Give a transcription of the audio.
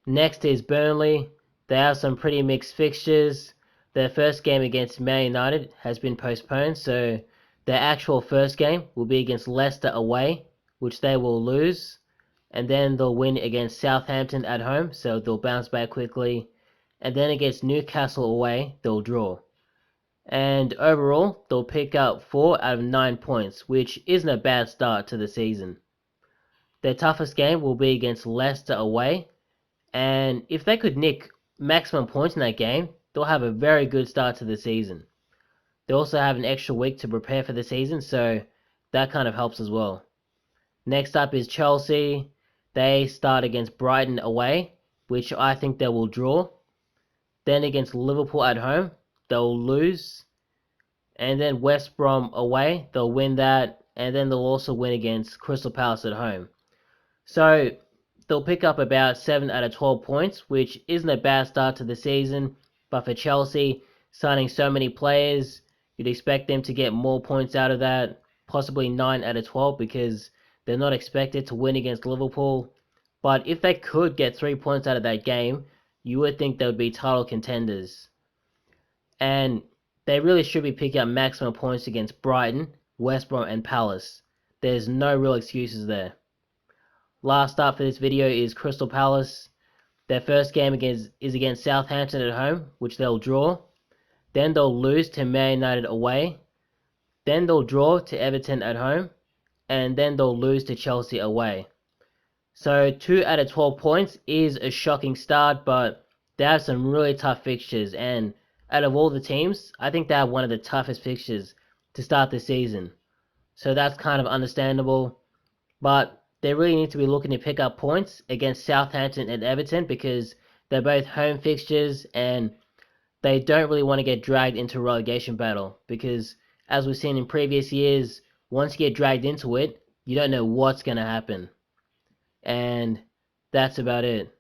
Next is Burnley. They have some pretty mixed fixtures. Their first game against Man United has been postponed, so their actual first game will be against Leicester away, which they will lose. And then they'll win against Southampton at home, so they'll bounce back quickly. And then against Newcastle away, they'll draw. And overall, they'll pick up 4 out of 9 points, which isn't a bad start to the season. Their toughest game will be against Leicester away, and if they could nick maximum points in that game, they'll have a very good start to the season. They also have an extra week to prepare for the season, so that kind of helps as well. Next up is Chelsea. They start against Brighton away, which I think they will draw. Then against Liverpool at home, they'll lose. And then West Brom away, they'll win that. And then they'll also win against Crystal Palace at home. So they'll pick up about 7 out of 12 points, which isn't a bad start to the season. But for Chelsea, signing so many players, you'd expect them to get more points out of that, possibly 9 out of 12, because they're not expected to win against Liverpool. But if they could get 3 points out of that game, you would think they would be title contenders. And they really should be picking up maximum points against Brighton, West Brom, and Palace. There's no real excuses there. Last up for this video is Crystal Palace. Their first game is against Southampton at home, which they'll draw. Then they'll lose to Man United away. Then they'll draw to Everton at home. And then they'll lose to Chelsea away. So 2 out of 12 points is a shocking start, but they have some really tough fixtures. And out of all the teams, I think they have one of the toughest fixtures to start the season. So that's kind of understandable. But they really need to be looking to pick up points against Southampton and Everton because they're both home fixtures and they don't really want to get dragged into a relegation battle because, as we've seen in previous years, once you get dragged into it, you don't know what's going to happen. And that's about it.